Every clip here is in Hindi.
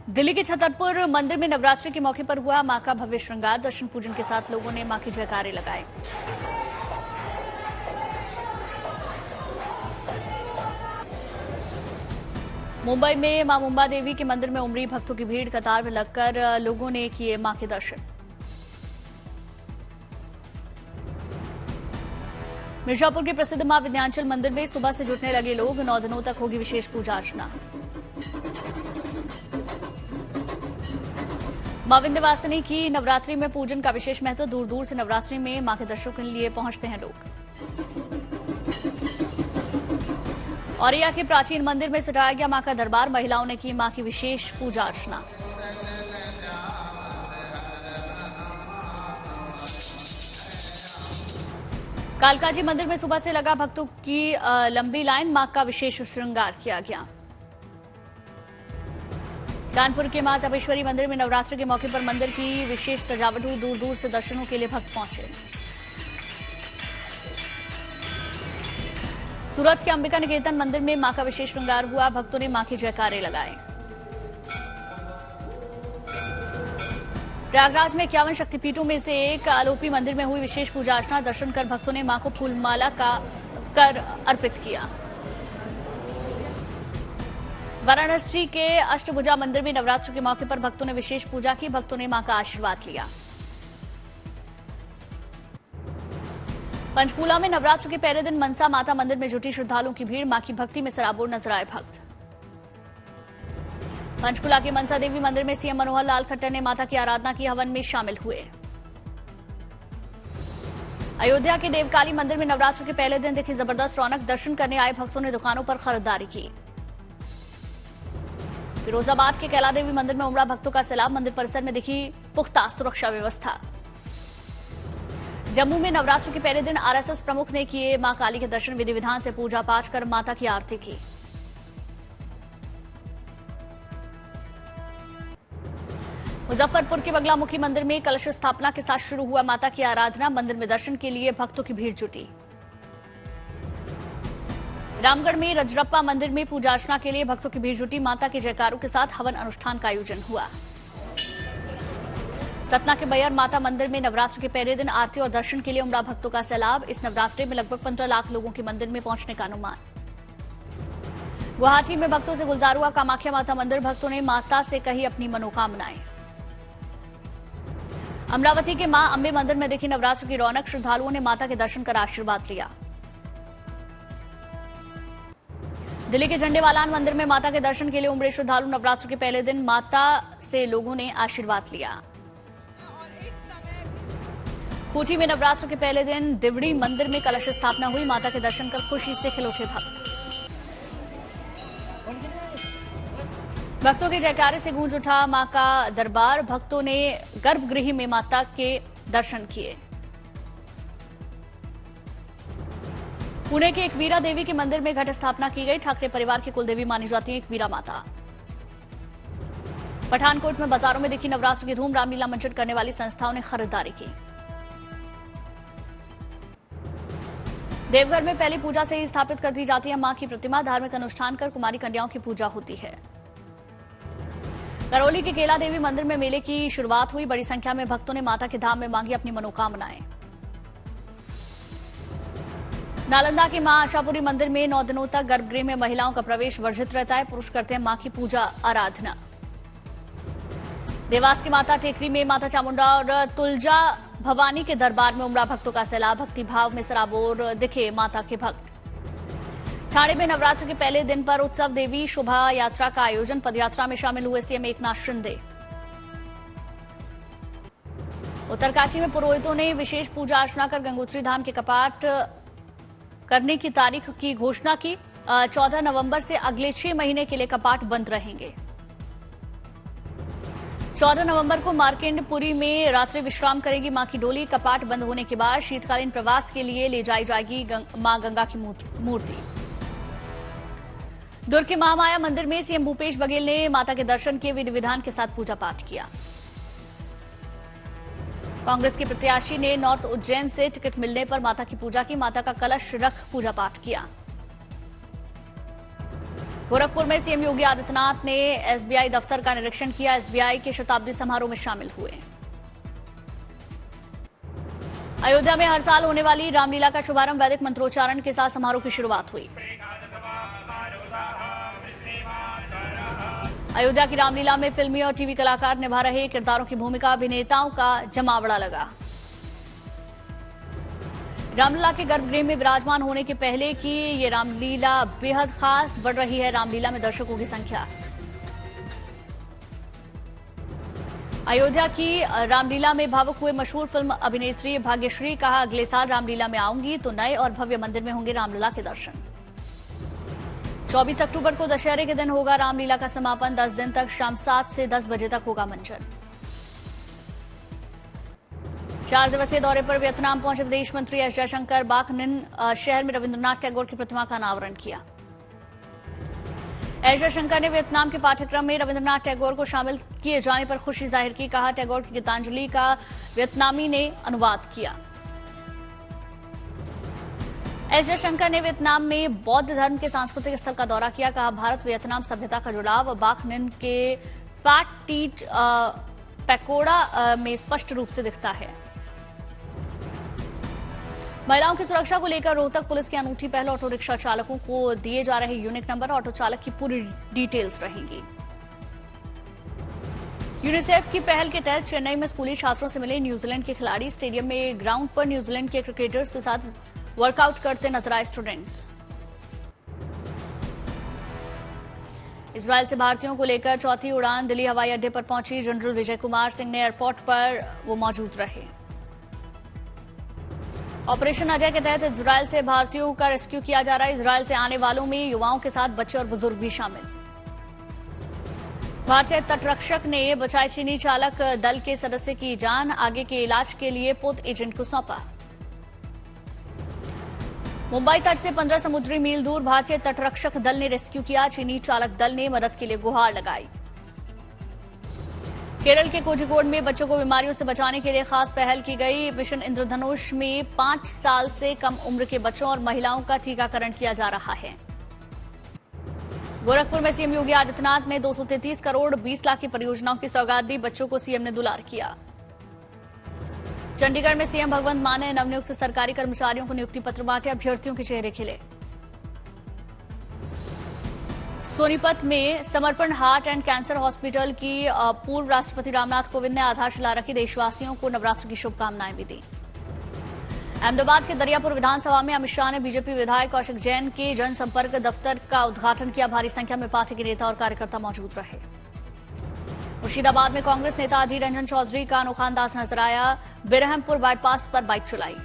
दिल्ली के छतरपुर मंदिर में नवरात्रि के मौके पर हुआ मां का भव्य श्रृंगार। दर्शन पूजन के साथ लोगों ने मां के जयकारे लगाए। मुंबई में मां मुंबा देवी के मंदिर में उमड़ी भक्तों की भीड़। कतार में लगकर लोगों ने किए मां के दर्शन। मिर्जापुर के प्रसिद्ध मां विंध्याचल मंदिर में सुबह से जुटने लगे लोग। 9 दिनों तक होगी विशेष पूजा अर्चना। मां विंध्यवासिनी की नवरात्रि में पूजन का विशेष महत्व। दूर दूर से नवरात्रि में मां के दर्शनों के लिए पहुंचते हैं लोग। औरैया के प्राचीन मंदिर में सजाया गया मां का दरबार। महिलाओं ने की मां की विशेष पूजा अर्चना। कालकाजी मंदिर में सुबह से लगा भक्तों की लंबी लाइन। मां का विशेष श्रृंगार किया गया। कानपुर के मां तपेश्वरी मंदिर में नवरात्रि के मौके पर मंदिर की विशेष सजावट हुई। दूर दूर से दर्शनों के लिए भक्त पहुंचे। सूरत के अंबिका निकेतन मंदिर में मां का विशेष श्रृंगार हुआ। भक्तों ने मां के जयकारे लगाए। प्रयागराज में 51 शक्तिपीठों में से एक आलोपी मंदिर में हुई विशेष पूजा अर्चना। दर्शन कर भक्तों ने मां को फूलमाला कर अर्पित किया। वाराणसी के अष्टभुजा मंदिर में नवरात्र के मौके पर भक्तों ने विशेष पूजा की। भक्तों ने मां का आशीर्वाद लिया। पंचकूला में नवरात्र के पहले दिन मनसा माता मंदिर में जुटी श्रद्धालुओं की भीड़। मां की भक्ति में सराबोर नजर आए भक्त। पंचकूला के मनसा देवी मंदिर में सीएम मनोहर लाल खट्टर ने माता की आराधना की। हवन में शामिल हुए। अयोध्या के देवकाली मंदिर में नवरात्र के पहले दिन दिखी जबरदस्त रौनक। दर्शन करने आए भक्तों ने दुकानों पर खरीदारी की। फिरोजाबाद के कैला देवी मंदिर में उमड़ा भक्तों का सैलाब। मंदिर परिसर में दिखी पुख्ता सुरक्षा व्यवस्था। जम्मू में नवरात्र के पहले दिन आरएसएस प्रमुख ने किए मां काली के दर्शन। विधि विधान से पूजा पाठ कर माता की आरती की। मुजफ्फरपुर के बगलामुखी मंदिर में कलश स्थापना के साथ शुरू हुआ माता की आराधना। मंदिर में दर्शन के लिए भक्तों की भीड़ जुटी। रामगढ़ में रजरप्पा मंदिर में पूजा अर्चना के लिए भक्तों की भीड़ जुटी। माता के जयकारों के साथ हवन अनुष्ठान का आयोजन हुआ। सतना के बैयर माता मंदिर में नवरात्र के पहले दिन आरती और दर्शन के लिए उमड़ा भक्तों का सैलाब। इस नवरात्रि में लगभग 15 लाख लोगों के मंदिर में पहुंचने का अनुमान। गुवाहाटी में भक्तों से गुलजार हुआ कामाख्या माता मंदिर। भक्तों ने माता से कही अपनी मनोकामनाएं। अमरावती के मां अंबे मंदिर में देखी नवरात्र की रौनक। श्रद्धालुओं ने माता के दर्शन कर आशीर्वाद लिया। दिल्ली के झंडेवालान मंदिर में माता के दर्शन के लिए उमड़े श्रद्धालु। नवरात्र के पहले दिन माता से लोगों ने आशीर्वाद लिया। खूंटी में नवरात्र के पहले दिन दिवड़ी मंदिर में कलश स्थापना हुई। माता के दर्शन कर खुशी से खिल उठे भक्त। भक्तों के जयकारे से गूंज उठा मां का दरबार। भक्तों ने गर्भगृह में माता के दर्शन किए। पुणे के एकवीरा देवी के मंदिर में घट स्थापना की गई। ठाकरे परिवार की कुलदेवी मानी जाती है एकवीरा माता। पठानकोट में बाजारों में दिखी नवरात्र की धूम। रामलीला मंचन करने वाली संस्थाओं ने खरीदारी की। देवघर में पहली पूजा से ही स्थापित कर दी जाती है मां की प्रतिमा। धार्मिक अनुष्ठान कर कुमारी कन्याओं की पूजा होती है। करौली के केला देवी मंदिर में मेले की शुरुआत हुई। बड़ी संख्या में भक्तों ने माता के धाम में मांगी अपनी मनोकामनाएं। नालंदा के मां आशापुरी मंदिर में 9 दिनों तक गर्भगृह में महिलाओं का प्रवेश वर्जित रहता है। पुरुष करते हैं मां की पूजा आराधना। देवास की माता टेकरी में माता चामुंडा और तुलजा भवानी के दरबार में उमड़ा भक्तों का सैलाब। भक्ति भाव में सराबोर दिखे माता के भक्त। ठाणे में नवरात्र के पहले दिन पर उत्सव देवी शोभा यात्रा का आयोजन। पदयात्रा में शामिल हुए सीएम एकनाथ शिंदे। उत्तरकाशी में पुरोहितों ने विशेष पूजा अर्चना कर गंगोत्री धाम के कपाट करने की तारीख की घोषणा की। 14 नवंबर से अगले 6 महीने के लिए कपाट बंद रहेंगे। 14 नवंबर को मार्केंडपुरी में रात्रि विश्राम करेगी मां की डोली। कपाट बंद होने के बाद शीतकालीन प्रवास के लिए ले जाई जाएगी मां गंगा की मूर्ति। दुर्ग के महामाया मंदिर में सीएम भूपेश बघेल ने माता के दर्शन किए। विधि विधान के साथ पूजा पाठ किया। कांग्रेस के प्रत्याशी ने नॉर्थ उज्जैन से टिकट मिलने पर माता की पूजा की। माता का कलश रख पूजा पाठ किया। गोरखपुर में सीएम योगी आदित्यनाथ ने एसबीआई दफ्तर का निरीक्षण किया। एसबीआई के शताब्दी समारोह में शामिल हुए। अयोध्या में हर साल होने वाली रामलीला का शुभारंभ वैदिक मंत्रोच्चारण के साथ समारोह की शुरुआत हुई। अयोध्या की रामलीला में फिल्मी और टीवी कलाकार निभा रहे किरदारों की भूमिका, अभिनेताओं का जमावड़ा लगा। रामलीला के गर्भगृह में विराजमान होने के पहले की ये रामलीला बेहद खास, बढ़ रही है रामलीला में दर्शकों की संख्या। अयोध्या की रामलीला में भावुक हुए मशहूर फिल्म अभिनेत्री भाग्यश्री, कहा अगले साल रामलीला में आऊंगी तो नए और भव्य मंदिर में होंगे रामलीला के दर्शन। 24 अक्टूबर को दशहरे के दिन होगा रामलीला का समापन। 10 दिन तक शाम 7 से 10 बजे तक होगा मंचन। 4 दिवसीय दौरे पर वियतनाम पहुंचे विदेश मंत्री एस जयशंकर। बाकनिन शहर में रविंद्रनाथ टैगोर की प्रतिमा का अनावरण किया। एस जयशंकर ने वियतनाम के पाठ्यक्रम में रविंद्रनाथ टैगोर को शामिल किए जाने पर खुशी जाहिर की। कहा टैगोर की गीतांजलि का वियतनामी ने अनुवाद किया। एस जयशंकर ने वियतनाम में बौद्ध धर्म के सांस्कृतिक स्थल का दौरा किया। कहा भारत वियतनाम सभ्यता का जुड़ाव बाकनिन के फैट टीट पैकोड़ा में स्पष्ट रूप से दिखता है। महिलाओं की सुरक्षा को लेकर रोहतक पुलिस की अनूठी पहल। ऑटो रिक्शा चालकों को दिए जा रहे यूनिक नंबर, ऑटो चालक की पूरी डिटेल्स रहेंगी। यूनिसेफ की पहल के तहत चेन्नई में स्कूली छात्रों से मिले न्यूजीलैंड के खिलाड़ी। स्टेडियम में ग्राउंड पर न्यूजीलैंड के क्रिकेटर्स के साथ वर्कआउट करते नजर आए स्टूडेंट्स। इजरायल से भारतीयों को लेकर चौथी उड़ान दिल्ली हवाई अड्डे पर पहुंची। जनरल विजय कुमार सिंह ने एयरपोर्ट पर वो मौजूद रहे। ऑपरेशन अजय के तहत इजरायल से भारतीयों का रेस्क्यू किया जा रहा है। इजरायल से आने वालों में युवाओं के साथ बच्चे और बुजुर्ग भी शामिल। भारतीय तटरक्षक ने बचाए चीनी चालक दल के सदस्य की जान। आगे के इलाज के लिए पोत एजेंट को सौंपा। मुंबई तट से 15 समुद्री मील दूर भारतीय तटरक्षक दल ने रेस्क्यू किया। चीनी चालक दल ने मदद के लिए गुहार लगाई। केरल के कोझिकोड में बच्चों को बीमारियों से बचाने के लिए खास पहल की गई। मिशन इंद्रधनुष में 5 साल से कम उम्र के बच्चों और महिलाओं का टीकाकरण किया जा रहा है। गोरखपुर में सीएम योगी आदित्यनाथ ने 233 करोड़ 20 लाख की परियोजनाओं की सौगात दी। बच्चों को सीएम ने दुलार किया। चंडीगढ़ में सीएम भगवंत मान ने नवनियुक्त सरकारी कर्मचारियों को नियुक्ति पत्र बांटे। अभ्यर्थियों के चेहरे खिले। सोनीपत में समर्पण हार्ट एंड कैंसर हॉस्पिटल की पूर्व राष्ट्रपति रामनाथ कोविंद ने आधारशिला रखी। देशवासियों को नवरात्र की शुभकामनाएं भी दी। अहमदाबाद के दरियापुर विधानसभा में अमित शाह ने बीजेपी विधायक कौशिक जैन के जनसंपर्क दफ्तर का उद्घाटन किया। भारी संख्या में पार्टी के नेता और कार्यकर्ता मौजूद रहे। मुर्शिदाबाद में कांग्रेस नेता अधीर रंजन चौधरी का अनोखा अंदाज नजर आया। बिरहमपुर बाईपास पर बाइक चलाई।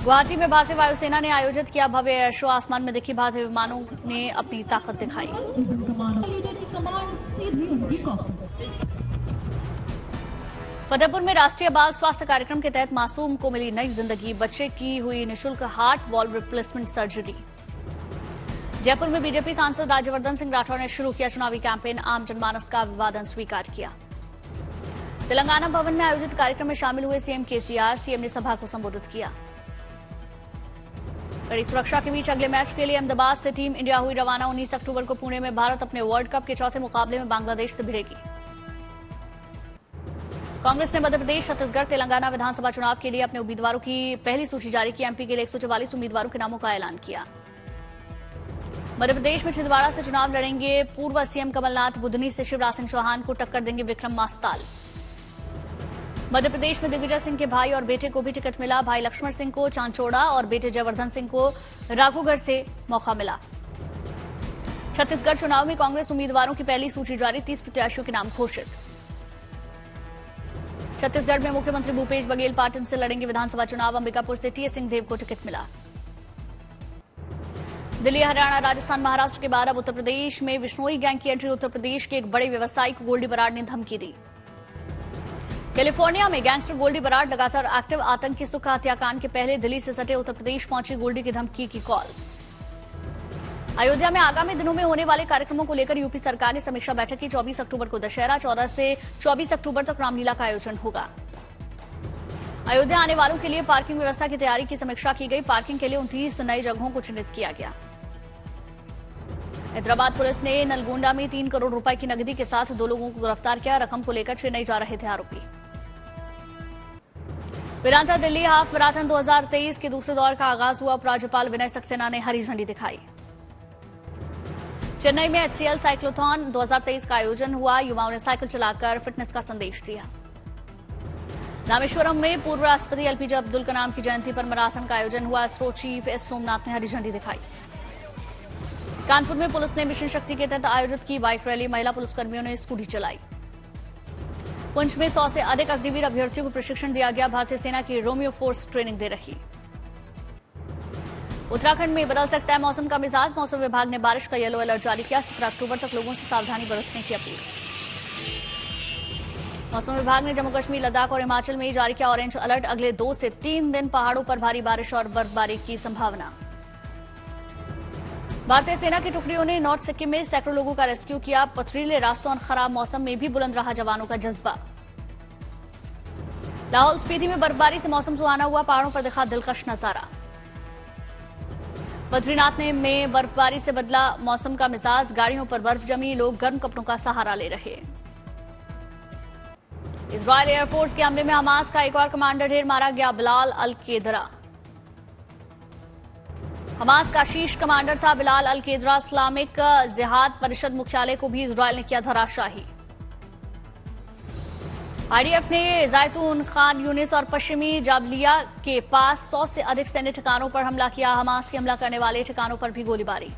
गुवाहाटी में भारतीय वायुसेना ने आयोजित किया भव्य एयर शो। आसमान में दिखी भारतीय विमानों ने अपनी ताकत दिखाई। फतेहपुर में राष्ट्रीय बाल स्वास्थ्य कार्यक्रम के तहत मासूम को मिली नई जिंदगी। बच्चे की हुई निःशुल्क heart valve replacement surgery. Jaipur में बीजेपी सांसद राज्यवर्धन सिंह राठौर ने शुरू किया चुनावी कैंपेन। आम जनमानस का अभिवादन स्वीकार किया। तेलंगाना भवन में आयोजित कार्यक्रम में शामिल हुए सीएम केसीआर। सीएम ने सभा को संबोधित किया। कड़ी सुरक्षा के बीच अगले मैच के लिए अहमदाबाद से टीम इंडिया हुई रवाना। 19 अक्टूबर को पुणे में भारत अपने वर्ल्ड कप के चौथे मुकाबले में बांग्लादेश से भिड़ेगी। कांग्रेस ने मध्य प्रदेश, छत्तीसगढ़, तेलंगाना विधानसभा चुनाव के लिए अपने उम्मीदवारों की पहली सूची जारी की। एमपी के लिए 144 उम्मीदवारों के नामों का ऐलान किया। मध्य प्रदेश में छिंदवाड़ा से चुनाव लड़ेंगे पूर्व सीएम कमलनाथ। बुधनी से शिवराज सिंह चौहान को टक्कर देंगे विक्रम मास्ताल। मध्य प्रदेश में दिग्विजय सिंह के भाई और बेटे को भी टिकट मिला। भाई लक्ष्मण सिंह को चांचौड़ा और बेटे जयवर्धन सिंह को राघोगढ़ से मौका मिला। छत्तीसगढ़ चुनाव में कांग्रेस उम्मीदवारों की पहली सूची जारी। 30 प्रत्याशियों के नाम घोषित। छत्तीसगढ़ में मुख्यमंत्री भूपेश बघेल पाटन से लड़ेंगे विधानसभा चुनाव। अंबिकापुर से टीएस सिंहदेव को टिकट मिला। दिल्ली, हरियाणा, राजस्थान, महाराष्ट्र के बाद अब उत्तर प्रदेश में विश्नोई गैंग की एंट्री। उत्तर प्रदेश के एक बड़े व्यवसायी को गोल्डी बराड़ ने धमकी दी। कैलिफोर्निया में गैंगस्टर गोल्डी बराड़ लगातार एक्टिव। आतंकी सुख हत्याकांड के पहले दिल्ली से सटे उत्तर प्रदेश पहुंची गोल्डी की धमकी की कॉल। अयोध्या में आगामी दिनों में होने वाले कार्यक्रमों को लेकर यूपी सरकार ने समीक्षा बैठक की। 24 अक्टूबर को दशहरा, 14 से 24 अक्टूबर तक रामलीला का आयोजन होगा। अयोध्या आने वालों के लिए पार्किंग व्यवस्था की तैयारी की समीक्षा की गई। पार्किंग के लिए 29 नई जगहों को चिन्हित किया गया। हैदराबाद पुलिस ने नलगोंडा में 3 करोड़ रुपए की नकदी के साथ 2 लोगों को गिरफ्तार किया। रकम को लेकर चेन्नई जा रहे थे आरोपी। वेदांता दिल्ली हाफ मैराथन 2023 के दूसरे दौर का आगाज हुआ। उपराज्यपाल विनय सक्सेना ने हरी झंडी दिखाई। चेन्नई में HCL साइक्लोथॉन 2023 का आयोजन हुआ। युवाओं ने साइकिल चलाकर फिटनेस का संदेश दिया। रामेश्वरम में पूर्व राष्ट्रपति एलपीजे अब्दुल कलाम की जयंती पर मैराथन का आयोजन हुआ। इसरो चीफ एस सोमनाथ ने हरी झंडी दिखाई। कानपुर में पुलिस ने मिशन शक्ति के तहत आयोजित की बाइक रैली। महिला पुलिसकर्मियों ने स्कूटी चलाई। पुंछ में 100 से अधिक अग्निवीर अभ्यर्थियों को प्रशिक्षण दिया गया। भारतीय सेना की रोमियो फोर्स ट्रेनिंग दे रही। उत्तराखंड में बदल सकता है मौसम का मिजाज। मौसम विभाग ने बारिश का येलो अलर्ट जारी किया। 17 अक्टूबर तक लोगों से सावधानी बरतने की अपील। मौसम विभाग ने जम्मू कश्मीर, लद्दाख और हिमाचल में जारी किया ऑरेंज अलर्ट। अगले 2 से 3 दिन पहाड़ों पर भारी बारिश और बर्फबारी की संभावना। भारतीय सेना की टुकड़ियों ने नॉर्थ सिक्किम में सैकड़ों लोगों का रेस्क्यू किया। पथरीले रास्तों और खराब मौसम में भी बुलंद रहा जवानों का जज्बा। लाहौल स्पीति में बर्फबारी से मौसम सुहाना हुआ। पहाड़ों पर दिखा दिलकश नजारा। बद्रीनाथ में बर्फबारी से बदला मौसम का मिजाज। गाड़ियों पर बर्फ जमी। लोग गर्म कपड़ों का सहारा ले रहे। इजरायल एयरफोर्स के हमले में हमास का एक और कमांडर ढेर मारा गया। बिलाल अल केदरा हमास का शीर्ष कमांडर था। बिलाल अल केदरा इस्लामिक जिहाद परिषद मुख्यालय को भी इजरायल ने किया धराशाही। आईडीएफ ने जैतून, खान यूनिस और पश्चिमी जाबलिया के पास 100 से अधिक सैन्य ठिकानों पर हमला किया। हमास के हमला करने वाले ठिकानों पर भी गोलीबारी।